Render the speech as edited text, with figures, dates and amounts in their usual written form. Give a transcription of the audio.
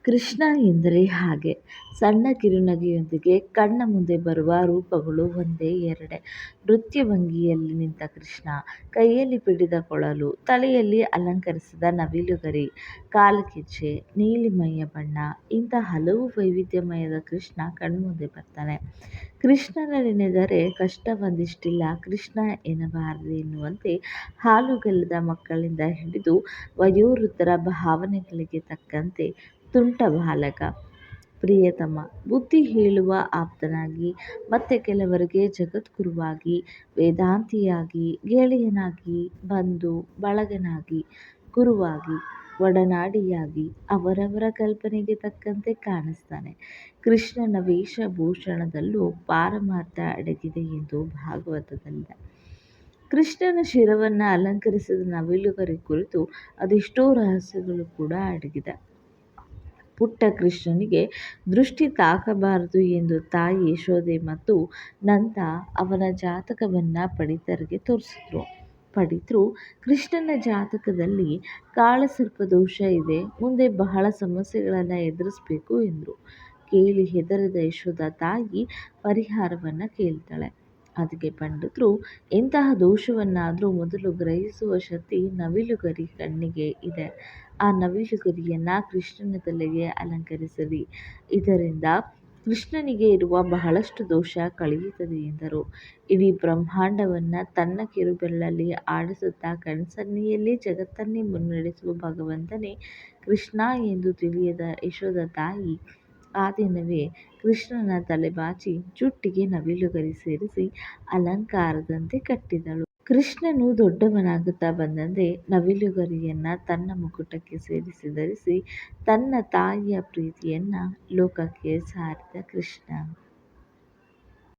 ಕೃಷ್ಣ ಎಂದರೆ ಹಾಗೆ. ಸಣ್ಣ ಕಿರುನಗೆಯೊಂದಿಗೆ ಕಣ್ಣ ಮುಂದೆ ಬರುವ ರೂಪಗಳು ಒಂದೇ ಎರಡೇ. ನೃತ್ಯಭಂಗಿಯಲ್ಲಿ ನಿಂತ ಕೃಷ್ಣ, ಕೈಯಲ್ಲಿ ಪಿಡಿದ ಕೊಳಲು, ತಲೆಯಲ್ಲಿ ಅಲಂಕರಿಸಿದ ನವಿಲುಗರಿ, ಕಾಲ್ಗೆಜ್ಜೆ, ನೀಲಿಮೈಯ ಬಣ್ಣ, ಇಂಥ ಹಲವು ವೈವಿಧ್ಯಮಯದ ಕೃಷ್ಣ ಕಣ್ಮುಂದೆ ಬರ್ತಾನೆ. ಕೃಷ್ಣನ ನೆನೆದರೆ ಕಷ್ಟ ಒಂದಿಷ್ಟಿಲ್ಲ ಕೃಷ್ಣ ಎನ್ನಬಾರದೆ ಎನ್ನುವಂತೆ ಹಾಲುಗೆಲ್ಲದ ಮಕ್ಕಳಿಂದ ಹಿಡಿದು ವಯೋವೃದ್ಧರ ಭಾವನೆಗಳಿಗೆ ತಕ್ಕಂತೆ ತುಂಟ ಬಾಲಕ, ಪ್ರಿಯತಮ, ಬುದ್ಧಿ ಹೇಳುವ ಆಪ್ತನಾಗಿ, ಮತ್ತೆ ಕೆಲವರಿಗೆ ಜಗದ್ಗುರುವಾಗಿ, ವೇದಾಂತಿಯಾಗಿ, ಗೆಳೆಯನಾಗಿ, ಬಂಧು ಬಳಗನಾಗಿ, ಗುರುವಾಗಿ, ಒಡನಾಡಿಯಾಗಿ ಅವರವರ ಕಲ್ಪನೆಗೆ ತಕ್ಕಂತೆ ಕಾಣಿಸ್ತಾನೆ. ಕೃಷ್ಣನ ವೇಷಭೂಷಣದಲ್ಲೂ ಪಾರಮಾರ್ಥ ಅಡಗಿದೆ ಎಂದು ಭಾಗವತದಲ್ಲಿದೆ. ಕೃಷ್ಣನ ಶಿರವನ್ನು ಅಲಂಕರಿಸಿದ ನವಿಲುಗರಿ ಕುರಿತು ಅದೆಷ್ಟೋ ರಹಸ್ಯಗಳು ಕೂಡ ಅಡಗಿದೆ. ಪುಟ್ಟ ಕೃಷ್ಣನಿಗೆ ದೃಷ್ಟಿ ತಾಕಬಾರದು ಎಂದು ತಾಯಿ ಯಶೋದೆ ಮತ್ತು ನಂದ ಅವನ ಜಾತಕವನ್ನು ಪಂಡಿತರಿಗೆ ತೋರಿಸಿದ್ರು. ಪಂಡಿತರು ಕೃಷ್ಣನ ಜಾತಕದಲ್ಲಿ ಕಾಳಸರ್ಪ ದೋಷ ಇದೆ, ಮುಂದೆ ಬಹಳ ಸಮಸ್ಯೆಗಳನ್ನು ಎದುರಿಸಬೇಕು ಎಂದರು. ಕೇಳಿ ಹೆದರಿದ ಯಶೋದ ತಾಯಿ ಪರಿಹಾರವನ್ನು ಕೇಳ್ತಾಳೆ. ಅದಕ್ಕೆ ಪಂಡಿತರು, ಎಂತಹ ದೋಷವನ್ನಾದರೂ ಮೊದಲು ಗ್ರಹಿಸುವ ಶಕ್ತಿ ನವಿಲುಗರಿ ಕಣ್ಣಿಗೆ ಇದೆ. ಆ ನವಿಲುಗರಿಯನ್ನು ಕೃಷ್ಣನ ತಲೆಗೆ ಅಲಂಕರಿಸಿರಿ, ಇದರಿಂದ ಕೃಷ್ಣನಿಗೆ ಇರುವ ಬಹಳಷ್ಟು ದೋಷ ಕಳೆಯುತ್ತದೆ ಎಂದರು. ಇಡೀ ಬ್ರಹ್ಮಾಂಡವನ್ನು ತನ್ನ ಕಿರುಬೆರಳಲ್ಲಿ ಆಡಿಸುತ್ತಾ ಕಣ್ಸನ್ನೆಯಲ್ಲೇ ಜಗತ್ತನ್ನೇ ಮುನ್ನಡೆಸುವ ಭಗವಂತನೇ ಕೃಷ್ಣ ಎಂದು ತಿಳಿಯದ ಯಶೋದ ತಾಯಿ ಆ ದಿನವೇ ಕೃಷ್ಣನ ತಲೆಬಾಚಿ ಜುಟ್ಟಿಗೆ ನವಿಲುಗರಿ ಸೇರಿಸಿ ಅಲಂಕಾರದಂತೆ ಕಟ್ಟಿದಳು. ಕೃಷ್ಣನು ದೊಡ್ಡವನಾಗುತ್ತಾ ಬಂದಂತೆ ನವಿಲುಗರಿಯನ್ನು ತನ್ನ ಮುಕುಟಕ್ಕೆ ಸೇರಿಸಿ ಧರಿಸಿ ತನ್ನ ತಾಯಿಯ ಪ್ರೀತಿಯನ್ನು ಲೋಕಕ್ಕೆ ಸಾರಿದ ಕೃಷ್ಣ.